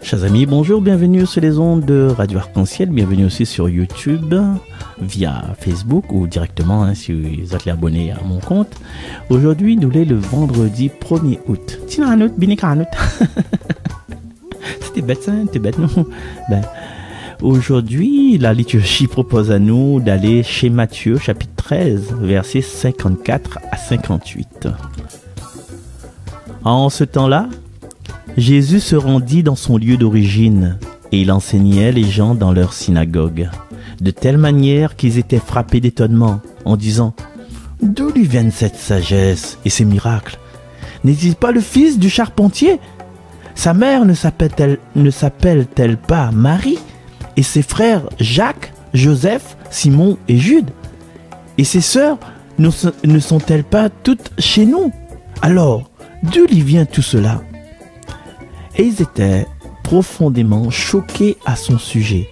Chers amis, bonjour, bienvenue sur les ondes de Radio Arc-en-Ciel, bienvenue aussi sur YouTube, via Facebook ou directement si vous êtes abonné à mon compte. Aujourd'hui, nous sommes le vendredi 1er août. C'était bête ça, c'était bête non? Aujourd'hui, la liturgie propose à nous d'aller chez Matthieu, chapitre 13, versets 54 à 58. En ce temps-là, Jésus se rendit dans son lieu d'origine et il enseignait les gens dans leur synagogue, de telle manière qu'ils étaient frappés d'étonnement en disant « D'où lui viennent cette sagesse et ces miracles? N'est-il pas le fils du charpentier? Sa mère ne s'appelle-t-elle pas Marie? Et ses frères Jacques, Joseph, Simon et Jude? Et ses sœurs ne sont-elles pas toutes chez nous? Alors, d'où lui vient tout cela? » Et ils étaient profondément choqués à son sujet.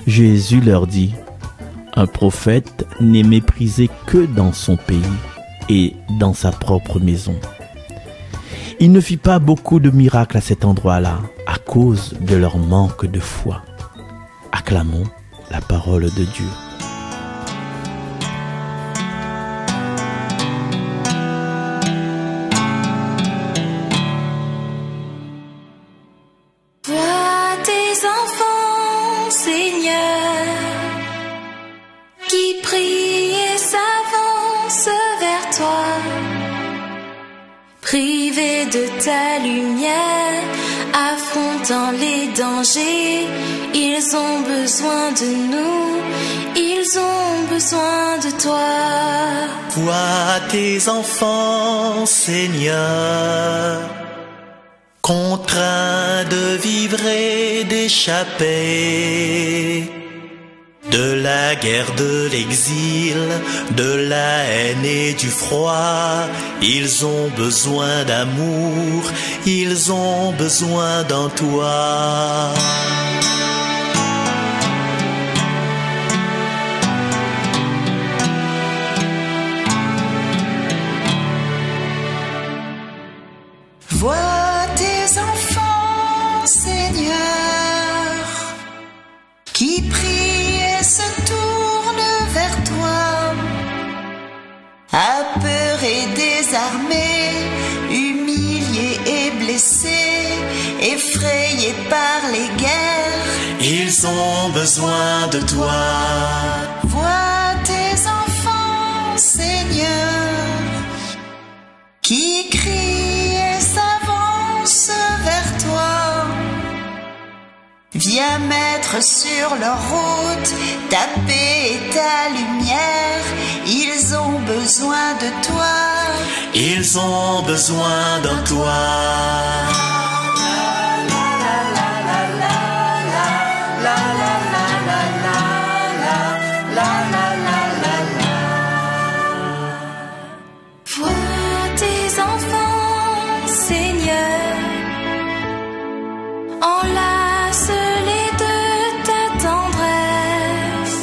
Jésus leur dit, « Un prophète n'est méprisé que dans son pays et dans sa propre maison. » Il ne fit pas beaucoup de miracles à cet endroit-là à cause de leur manque de foi. Acclamons la parole de Dieu. Privés de ta lumière, affrontant les dangers, ils ont besoin de nous, ils ont besoin de toi. Vois tes enfants, Seigneur, contraints de vivre et d'échapper de la guerre, de l'exil, de la haine et du froid. Ils ont besoin d'amour, ils ont besoin d'en toi. Vois tes enfants, Seigneur, qui prient et se tournent vers toi, apeurés, désarmés, humiliés et blessés, effrayés par les guerres. Ils ont besoin de toi. Vois tes enfants, Seigneur, qui crient et s'avancent vers toi. Viens mettre sur leur route ta paix et ta lumière. Ils ont besoin de toi. Ils ont besoin de toi. Vois tes enfants, Seigneur, enlace-les de ta tendresse,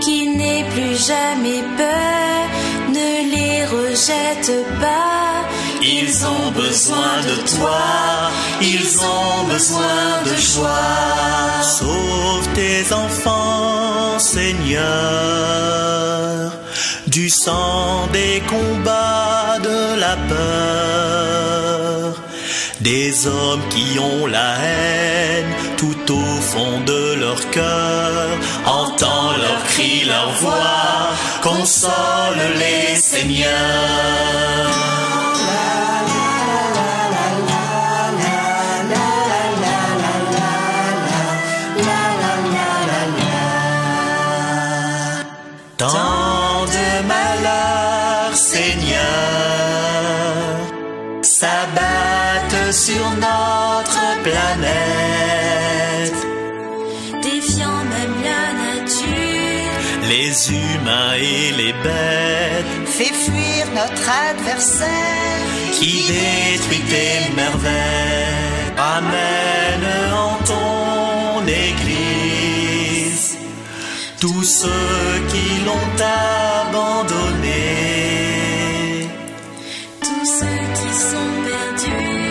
qu'ils n'aient plus jamais peur, ne les rejette pas. Ils ont besoin de toi, ils ont besoin de joie. Sauve tes enfants, Seigneur, du sang des combats, de la peur, des hommes qui ont la haine tout au fond de leur cœur. Entends leurs cris, leurs voix, console-les, Seigneur. Tant de malheurs, Seigneur, s'abattent sur notre planète, Défiant même la nature, les humains et les bêtes. Fais fuir notre adversaire Qui détruit tes merveilles. Amène en ton église tous ceux qui l'ont abandonné, tous ceux qui sont perdus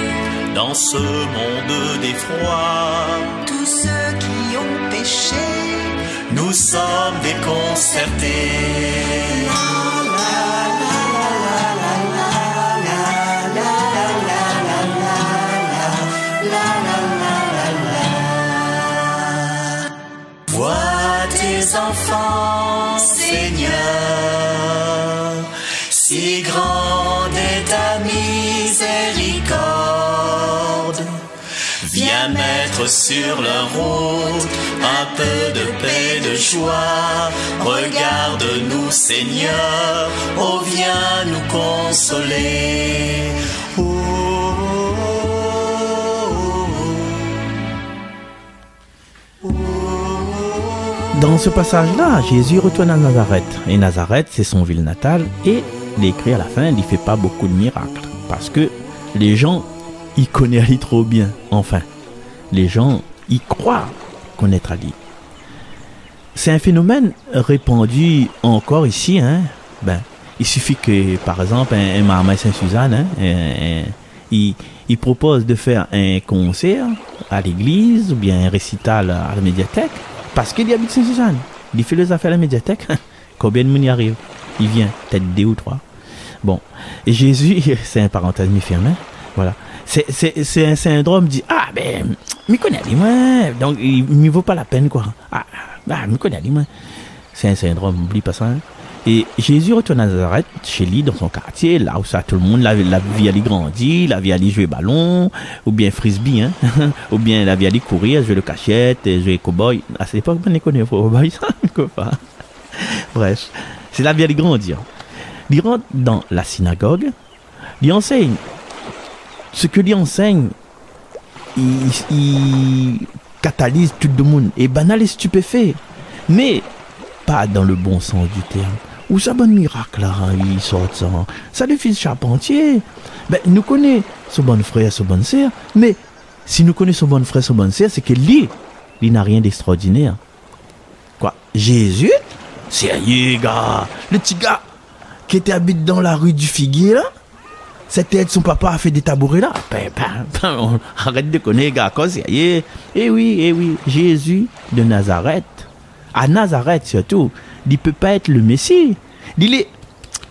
dans ce monde d'effroi. Tous ceux qui ont péché, Nous sommes déconcertés. Vois tes enfants, Seigneur, si grande est ta miséricorde. Viens mettre sur leur route un peu de paix, de joie. Regarde-nous, Seigneur, oh viens nous consoler. Oh, oh, oh, oh, oh. Dans ce passage-là, Jésus retourne à Nazareth. Et Nazareth, c'est son ville natale. Et il écrit à la fin, il ne fait pas beaucoup de miracles. Parce que les gens, ils connaissent Ali trop bien. Enfin, les gens, ils croient connaître Ali. C'est un phénomène répandu encore ici. Il suffit que, par exemple, un Mahamay Saint-Suzanne, il propose de faire un concert à l'église ou bien un récital à la médiathèque. Parce qu'il y habite Saint-Suzanne. Il fait les affaires à la médiathèque. Combien de monde y arrive? Il vient, peut-être 2 ou 3. Bon. Et Jésus, c'est un parenthèse fermé. Voilà. C'est un syndrome dit, me connais moi. Donc, il ne vaut pas la peine, quoi. Me connais moi. C'est un syndrome, oublie pas ça. Hein? Et Jésus retourne à Nazareth, chez lui, dans son quartier, là où ça, tout le monde, la vie allait grandir, la vie allait jouer ballon, ou bien frisbee, hein, ou bien la vie allait courir, jouer le cachette, jouer cow-boy. À cette époque, on ne connaît pas cow-boy, ça, quoi. Bref, c'est la vie allait grandir. Il rentre dans la synagogue, il enseigne. Ce que lui enseigne, il catalyse tout le monde, et banal et stupéfait. Mais, pas dans le bon sens du terme. Où ça bon miracle là, il sort ça. Ça le fils charpentier. Nous connaissons son bon frère, son bonne sœur, mais si nous connaissons son bon frère, son bonne sœur, c'est que lui n'a rien d'extraordinaire. Quoi? Jésus? Sérieux, gars? Le petit gars qui était habité dans la rue du Figuier là? C'était son papa a fait des tabourets là? Arrête de connaître, gars, quoi, sérieux? Eh oui, Jésus de Nazareth. À Nazareth surtout, il ne peut pas être le Messie. Il est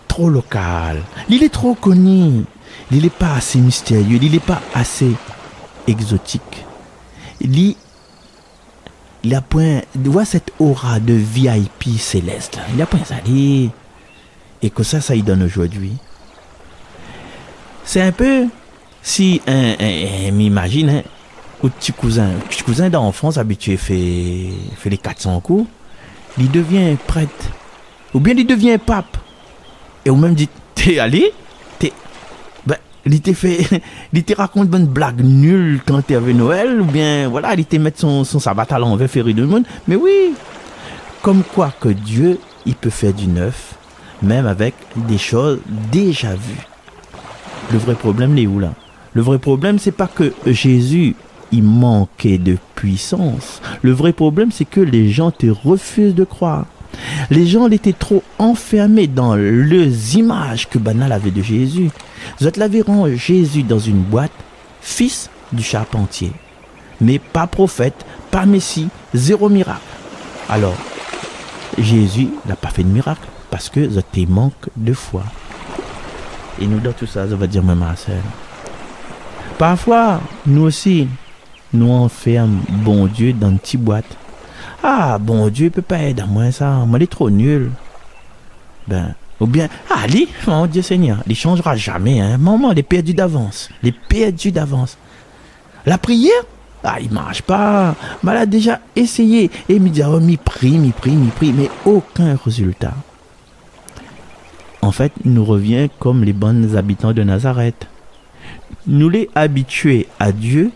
trop local. Il est trop connu. Il n'est pas assez mystérieux. Il n'est pas assez exotique. Il a point, voit cette aura de VIP céleste là. Il a point ça. Et que ça il donne aujourd'hui. C'est un peu si m'imagine, hein, au petit cousin d'enfance habitué fait les 400 coups, il devient prêtre ou bien il devient pape et ou même dit t'es allé il te raconte bonne blague nulle quand t'es avec Noël ou bien voilà il te met son sabbat à l'envers faire rire de monde. Mais oui, comme quoi que Dieu il peut faire du neuf même avec des choses déjà vues. Le vrai problème est où là? Le vrai problème c'est pas que Jésus il manquait de puissance. Le vrai problème, c'est que les gens te refusent de croire. Les gens étaient trop enfermés dans les images que Banal avait de Jésus. Vous êtes là verront Jésus dans une boîte, fils du charpentier. Mais pas prophète, pas messie, 0 miracle. Alors, Jésus n'a pas fait de miracle parce que vous êtes manque de foi. Et nous, dans tout ça, ça va dire même à ça. Parfois, nous aussi, nous enferme bon Dieu dans une petite boîte. Bon Dieu peut pas aider à moi ça, moi il est trop nul. Ou bien, lui, mon Dieu Seigneur, il changera jamais, hein. Maman, il est perdu d'avance. La prière, il marche pas. Elle a déjà essayé. Et il me dit, m'y prie, mais aucun résultat. En fait, nous revient comme les bons habitants de Nazareth. Nous les habitués à Dieu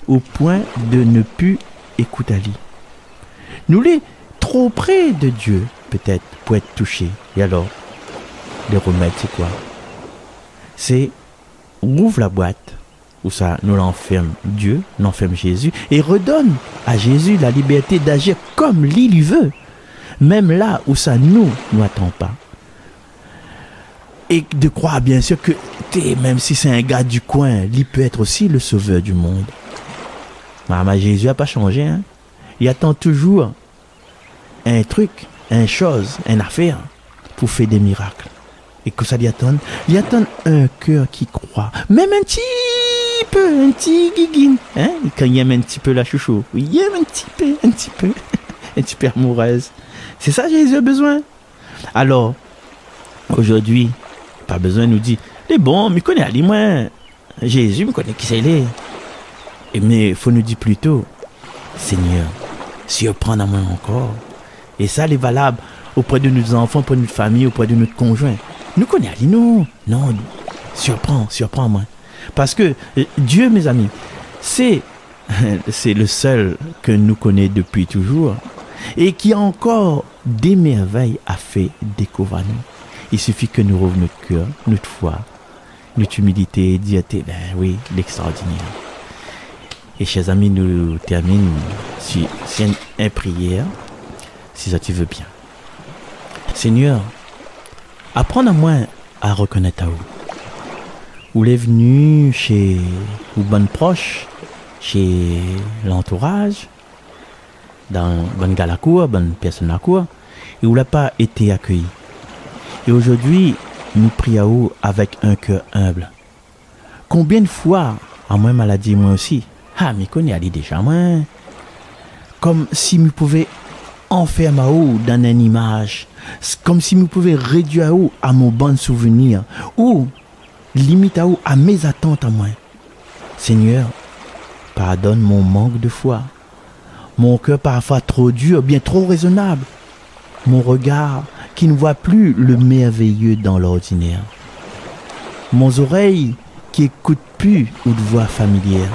au point de ne plus écouter Ali. Nous les trop près de Dieu, peut-être, pour être touchés. Et alors, le remède, c'est quoi? C'est ouvre la boîte, où ça nous l'enferme Dieu, l'enferme Jésus, et redonne à Jésus la liberté d'agir comme il veut, même là où ça nous attend pas. Et de croire bien sûr que même si c'est un gars du coin, il peut être aussi le sauveur du monde. Maman Jésus n'a pas changé. Hein? Il attend toujours un truc, une chose, une affaire pour faire des miracles. Et que ça lui attend? Il attend un cœur qui croit. Même un petit peu, un petit guiguine. Hein? Quand il aime un petit peu la chouchou. Il aime un petit peu, un petit peu amoureuse. C'est ça Jésus a besoin. Alors, aujourd'hui, pas besoin de nous dire, les bons, me connaît Ali, moi. Jésus me connaît qui c'est les. Mais il faut nous dire plutôt, Seigneur, surprends à moi encore. Et ça, c'est valable auprès de nos enfants, auprès de notre famille, auprès de notre conjoint. Nous connaissons Ali, non. Non, surprends-moi. Parce que Dieu, mes amis, c'est le seul que nous connaissons depuis toujours et qui a encore des merveilles à faire découvrir nous. Il suffit que nous rouvrons notre cœur, notre foi, notre humilité, dire, ben oui, l'extraordinaire. Et chers amis, nous terminons sur une prière, si ça tu veux bien. Seigneur, apprends à moi à reconnaître à vous. Vous l'êtes venu chez vos bonnes proches, chez l'entourage, dans bonne gars la cour, bonne personne la cour, et vous l'avez pas été accueilli. Et aujourd'hui, nous prions à vous avec un cœur humble. Combien de fois, à moi maladie, moi aussi, mais connais aller déjà moi. Comme si nous pouvions enfermer à vous dans une image, comme si nous pouvions réduire à vous à mon bon souvenir, ou limite à vous à mes attentes à moi. Seigneur, pardonne mon manque de foi, mon cœur parfois trop dur, bien trop raisonnable, mon regard qui ne voit plus le merveilleux dans l'ordinaire, mon oreille qui écoute plus une voix familière.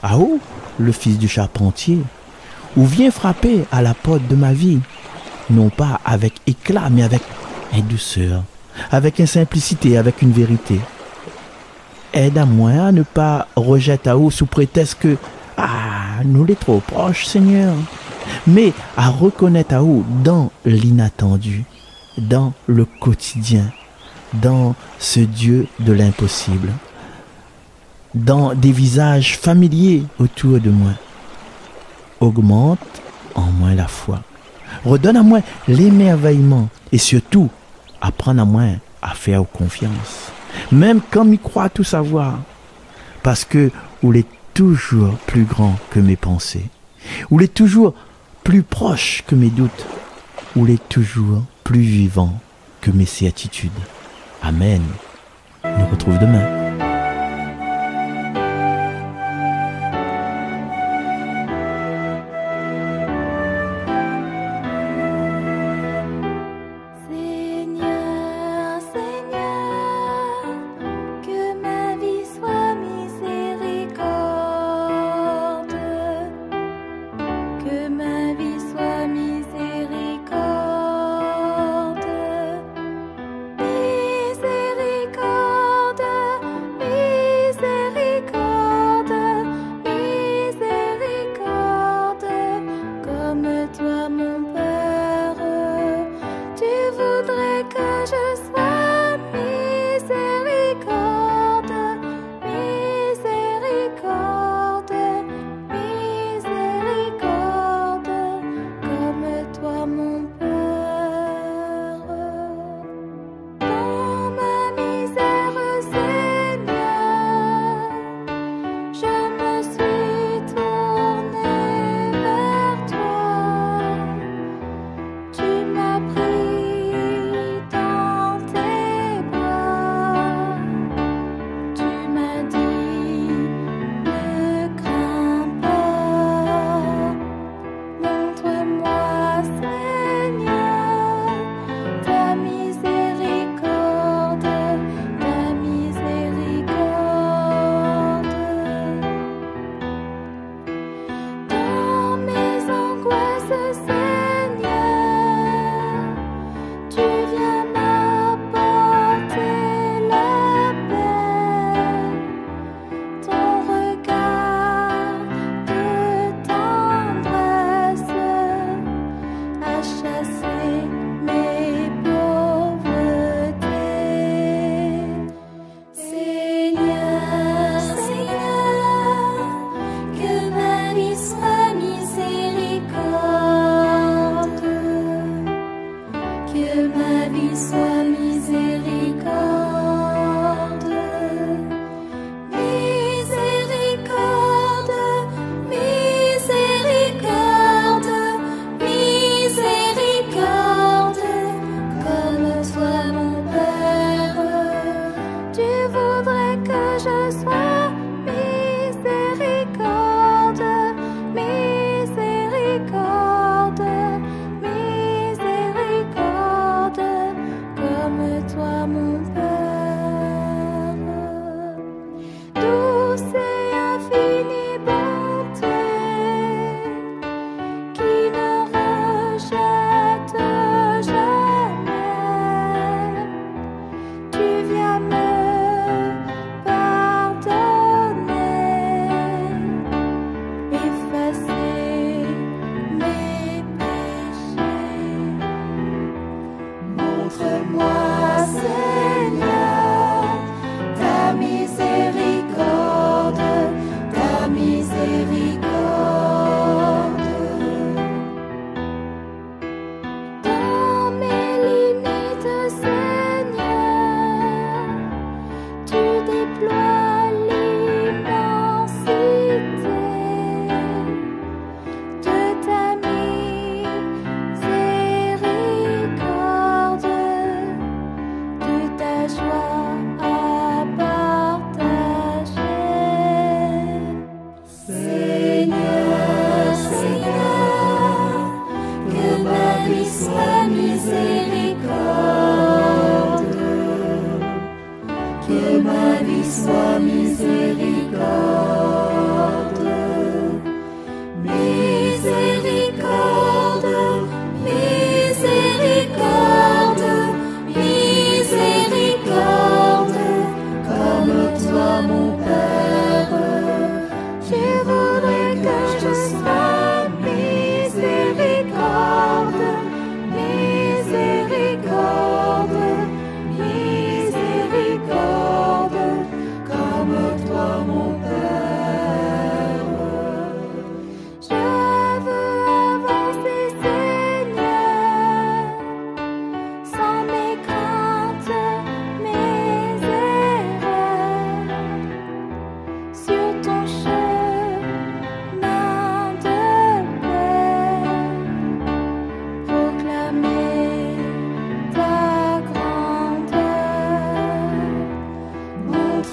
Ah oh, le fils du charpentier, ou vient frapper à la porte de ma vie, non pas avec éclat, mais avec une douceur, avec une simplicité, avec une vérité. Aide à moi à ne pas rejeter à vous sous prétexte que nous les trop proches, Seigneur, mais à reconnaître à vous dans l'inattendu, dans le quotidien, dans ce Dieu de l'impossible, dans des visages familiers autour de moi. Augmente en moi la foi. Redonne à moi l'émerveillement et surtout, apprends à moi à faire confiance. Même quand il croit tout savoir. Parce que vous êtes toujours plus grand que mes pensées. Vous êtes toujours plus proche que mes doutes. Vous êtes toujours plus vivant que mes certitudes. Amen. On nous retrouve demain. Miséricorde,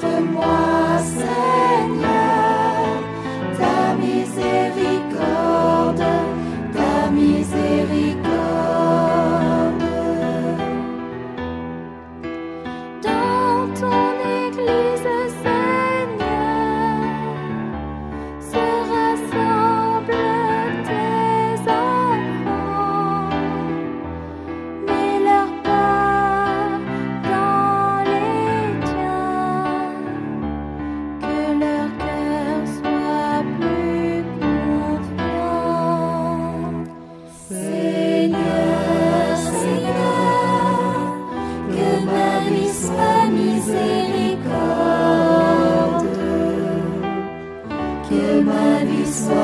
Montre-moi, Seigneur, ta miséricorde, ta miséricorde. Dans ton Église, Seigneur, se rassemblent tes enfants. Mets leur part dans les tiens, que leur cœur soit plus confiant. Seigneur, Seigneur, que ma vie soit miséricorde, que ma vie soit